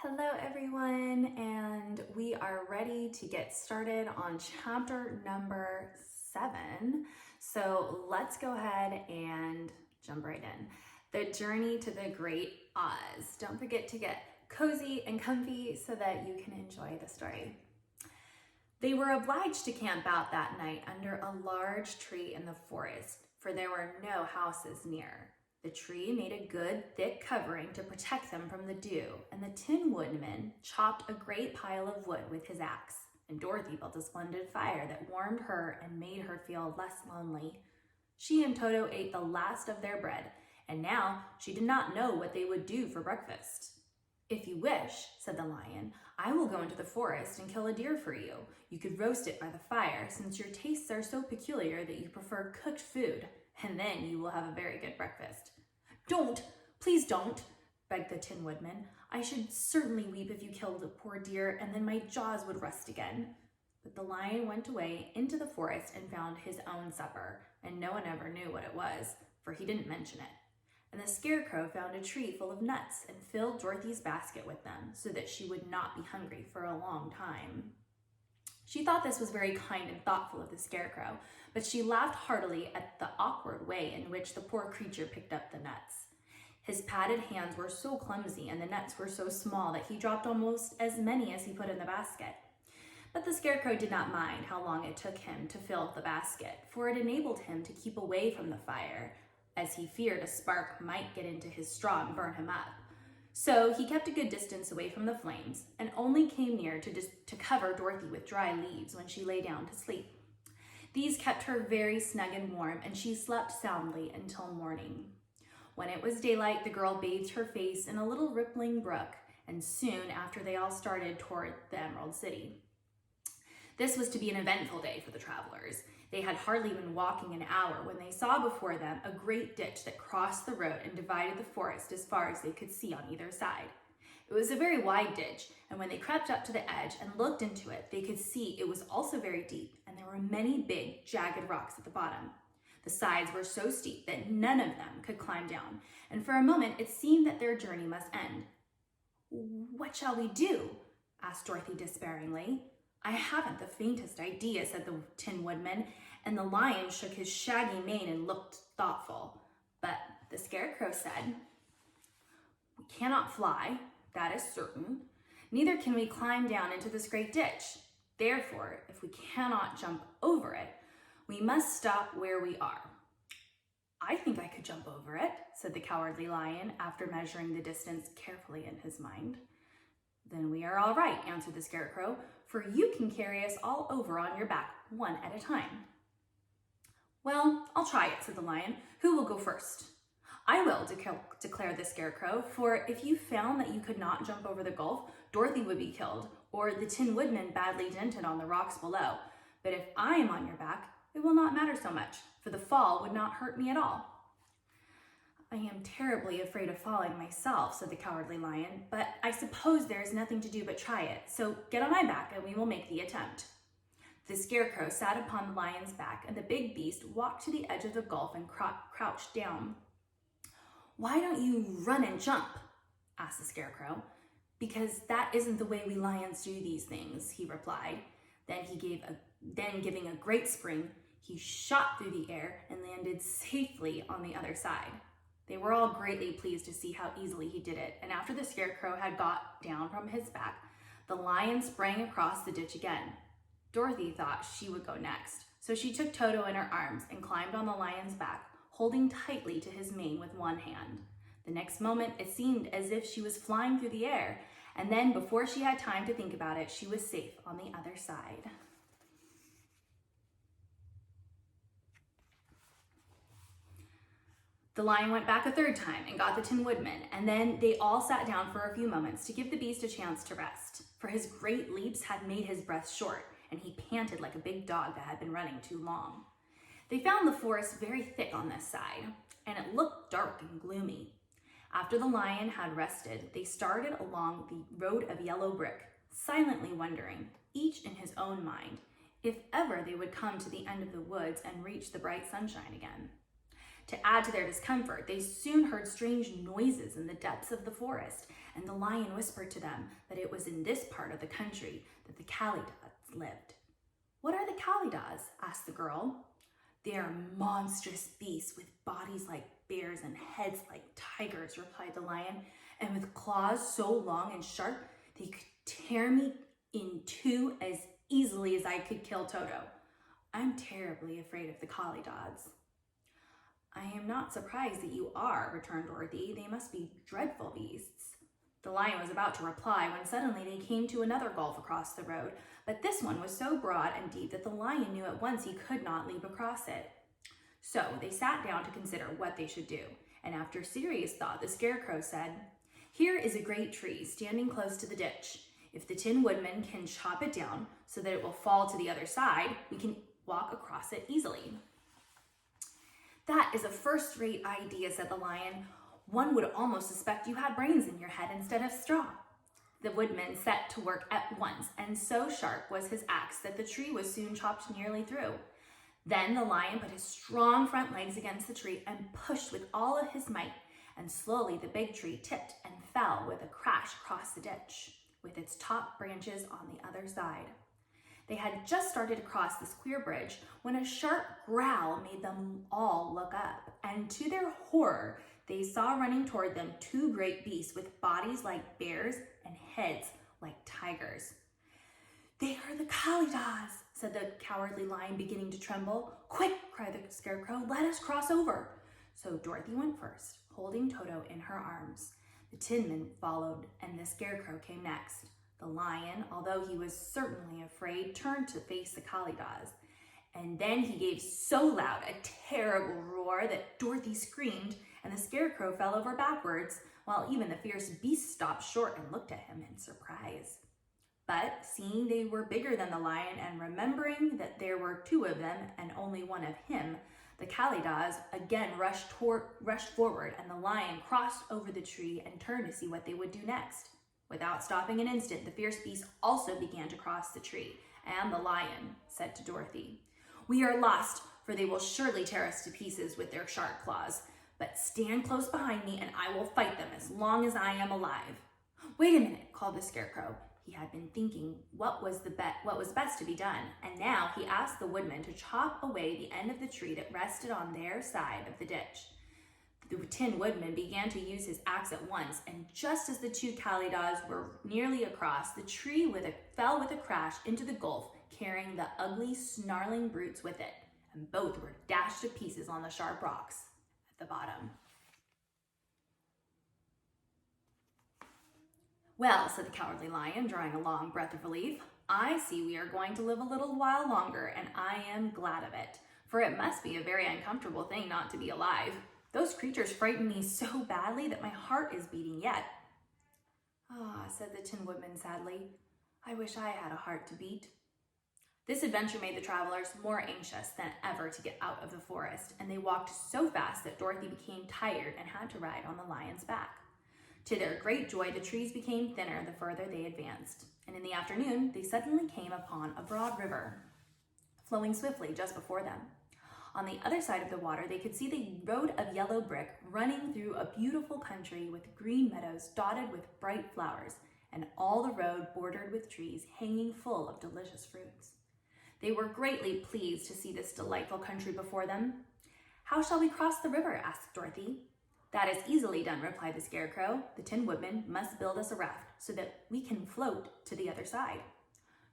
Hello everyone, and we are ready to get started on chapter number 7. So let's go ahead and jump right in. The Journey to the Great Oz. Don't forget to get cozy and comfy so that you can enjoy the story. They were obliged to camp out that night under a large tree in the forest, for there were no houses near. The tree made a good, thick covering to protect them from the dew, and the Tin Woodman chopped a great pile of wood with his axe, and Dorothy built a splendid fire that warmed her and made her feel less lonely. She and Toto ate the last of their bread, and now she did not know what they would do for breakfast. "If you wish," said the Lion, "I will go into the forest and kill a deer for you. You could roast it by the fire, since your tastes are so peculiar that you prefer cooked food, and then you will have a very good breakfast." "Don't, please don't," begged the Tin Woodman. "I should certainly weep if you killed the poor deer, and then my jaws would rust again." But the Lion went away into the forest and found his own supper, and no one ever knew what it was, for he didn't mention it. And the Scarecrow found a tree full of nuts and filled Dorothy's basket with them so that she would not be hungry for a long time. She thought this was very kind and thoughtful of the Scarecrow, but she laughed heartily at the awkward way in which the poor creature picked up the nuts. His padded hands were so clumsy and the nuts were so small that he dropped almost as many as he put in the basket. But the Scarecrow did not mind how long it took him to fill the basket, for it enabled him to keep away from the fire, as he feared a spark might get into his straw and burn him up. So he kept a good distance away from the flames and only came near to cover Dorothy with dry leaves when she lay down to sleep. These kept her very snug and warm, and she slept soundly until morning. When it was daylight, the girl bathed her face in a little rippling brook, and soon after they all started toward the Emerald City. This was to be an eventful day for the travelers. They had hardly been walking an hour when they saw before them a great ditch that crossed the road and divided the forest as far as they could see on either side. It was a very wide ditch, and when they crept up to the edge and looked into it, they could see it was also very deep, and there were many big, jagged rocks at the bottom. The sides were so steep that none of them could climb down, and for a moment it seemed that their journey must end. "What shall we do?" asked Dorothy despairingly. "I haven't the faintest idea," said the Tin Woodman, and the Lion shook his shaggy mane and looked thoughtful. But the Scarecrow said, "We cannot fly, that is certain. Neither can we climb down into this great ditch. Therefore, if we cannot jump over it, we must stop where we are." "I think I could jump over it," said the Cowardly Lion, after measuring the distance carefully in his mind. "Then we are all right," answered the Scarecrow, "for you can carry us all over on your back, one at a time." "Well, I'll try it," said the Lion. "Who will go first?" "I will," declared the Scarecrow, "for if you found that you could not jump over the gulf, Dorothy would be killed, or the Tin Woodman badly dented on the rocks below. But if I am on your back, it will not matter so much, for the fall would not hurt me at all." "I am terribly afraid of falling myself," said the Cowardly Lion, "but I suppose there is nothing to do but try it, so get on my back and we will make the attempt." The Scarecrow sat upon the Lion's back, and the big beast walked to the edge of the gulf and crouched down. "Why don't you run and jump?" asked the Scarecrow. "Because that isn't the way we lions do these things," he replied. Then giving a great spring, he shot through the air and landed safely on the other side. They were all greatly pleased to see how easily he did it, and after the Scarecrow had got down from his back, the Lion sprang across the ditch again. Dorothy thought she would go next, so she took Toto in her arms and climbed on the Lion's back, holding tightly to his mane with one hand. The next moment, it seemed as if she was flying through the air, and then before she had time to think about it, she was safe on the other side. The Lion went back a third time and got the Tin Woodman, and then they all sat down for a few moments to give the beast a chance to rest, for his great leaps had made his breath short, and he panted like a big dog that had been running too long. They found the forest very thick on this side, and it looked dark and gloomy. After the Lion had rested, they started along the road of yellow brick, silently wondering, each in his own mind, if ever they would come to the end of the woods and reach the bright sunshine again. To add to their discomfort, they soon heard strange noises in the depths of the forest, and the lion whispered to them that it was in this part of the country that the Kalydahs lived. "What are the Kalydahs?" asked the girl. "They are monstrous beasts with bodies like bears and heads like tigers," replied the lion, "and with claws so long and sharp they could tear me in two as easily as I could kill Toto. I'm terribly afraid of the Kalydahs." "I am not surprised that you are," returned Dorothy. "They must be dreadful beasts." The lion was about to reply when suddenly they came to another gulf across the road, but this one was so broad and deep that the lion knew at once he could not leap across it. So they sat down to consider what they should do, and after serious thought, the Scarecrow said, "Here is a great tree standing close to the ditch. If the Tin Woodman can chop it down so that it will fall to the other side, we can walk across it easily." "That is a first-rate idea," said the lion. "One would almost suspect you had brains in your head instead of straw." The woodman set to work at once, and so sharp was his axe that the tree was soon chopped nearly through. Then the lion put his strong front legs against the tree and pushed with all of his might, and slowly the big tree tipped and fell with a crash across the ditch, with its top branches on the other side. They had just started to cross this queer bridge when a sharp growl made them all look up, and to their horror, they saw running toward them two great beasts with bodies like bears and heads like tigers. "They are the Kalydahs," said the Cowardly Lion, beginning to tremble. "Quick," cried the Scarecrow, "let us cross over." So Dorothy went first, holding Toto in her arms. The Tin Man followed, and the Scarecrow came next. The lion, although he was certainly afraid, turned to face the Kalydahs, and then he gave so loud a terrible roar that Dorothy screamed, and the Scarecrow fell over backwards, while even the fierce beast stopped short and looked at him in surprise. But seeing they were bigger than the lion, and remembering that there were two of them and only one of him, the Kalydahs again rushed forward, and the lion crossed over the tree and turned to see what they would do next. Without stopping an instant, the fierce beast also began to cross the tree, and the lion said to Dorothy, "We are lost, for they will surely tear us to pieces with their sharp claws. But stand close behind me, and I will fight them as long as I am alive." "Wait a minute," called the Scarecrow. He had been thinking what was best to be done, and now he asked the woodman to chop away the end of the tree that rested on their side of the ditch. The Tin Woodman began to use his axe at once, and just as the two Kalydahs were nearly across, the tree fell with a crash into the gulf, carrying the ugly, snarling brutes with it, and both were dashed to pieces on the sharp rocks at the bottom. "Well," said the Cowardly Lion, drawing a long breath of relief, "I see we are going to live a little while longer, and I am glad of it, for it must be a very uncomfortable thing not to be alive. Those creatures frightened me so badly that my heart is beating yet." "Ah," said the Tin Woodman sadly, "I wish I had a heart to beat." This adventure made the travelers more anxious than ever to get out of the forest, and they walked so fast that Dorothy became tired and had to ride on the lion's back. To their great joy, the trees became thinner the further they advanced, and in the afternoon, they suddenly came upon a broad river flowing swiftly just before them. On the other side of the water, they could see the road of yellow brick running through a beautiful country with green meadows dotted with bright flowers, and all the road bordered with trees hanging full of delicious fruits. They were greatly pleased to see this delightful country before them. "How shall we cross the river?" asked Dorothy. "That is easily done," replied the Scarecrow. "The Tin Woodman must build us a raft so that we can float to the other side."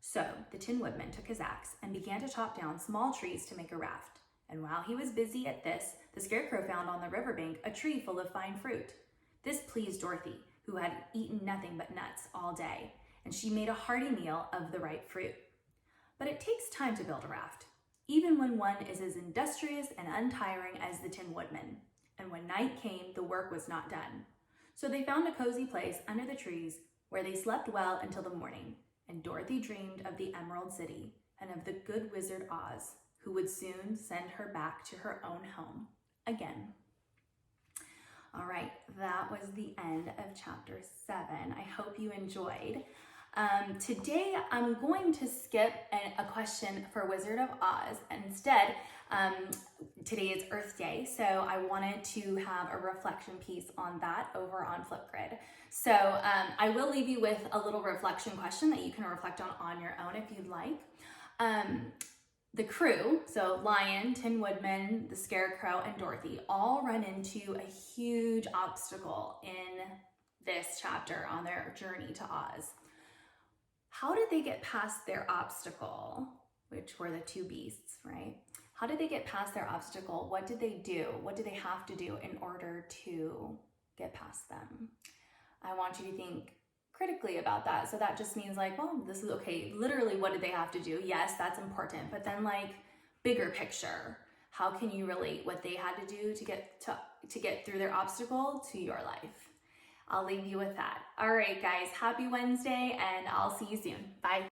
So the Tin Woodman took his axe and began to chop down small trees to make a raft. And while he was busy at this, the Scarecrow found on the riverbank a tree full of fine fruit. This pleased Dorothy, who had eaten nothing but nuts all day, and she made a hearty meal of the ripe fruit. But it takes time to build a raft, even when one is as industrious and untiring as the Tin Woodman. And when night came, the work was not done. So they found a cozy place under the trees where they slept well until the morning, and Dorothy dreamed of the Emerald City and of the good wizard Oz, who would soon send her back to her own home again. All right, that was the end of chapter 7. I hope you enjoyed. Today, I'm going to skip a question for Wizard of Oz. Instead, today is Earth Day, so I wanted to have a reflection piece on that over on Flipgrid. So I will leave you with a little reflection question that you can reflect on your own if you'd like. The crew, so Lion, Tin Woodman, the Scarecrow, and Dorothy, all run into a huge obstacle in this chapter on their journey to Oz. How did they get past their obstacle, which were the two beasts, right? How did they get past their obstacle? What did they do? What did they have to do in order to get past them? I want you to think critically about that. So that just means like, well, this is okay. Literally, what did they have to do? Yes, that's important. But then like bigger picture, how can you relate what they had to do to get through their obstacle to your life? I'll leave you with that. All right, guys, happy Wednesday, and I'll see you soon. Bye.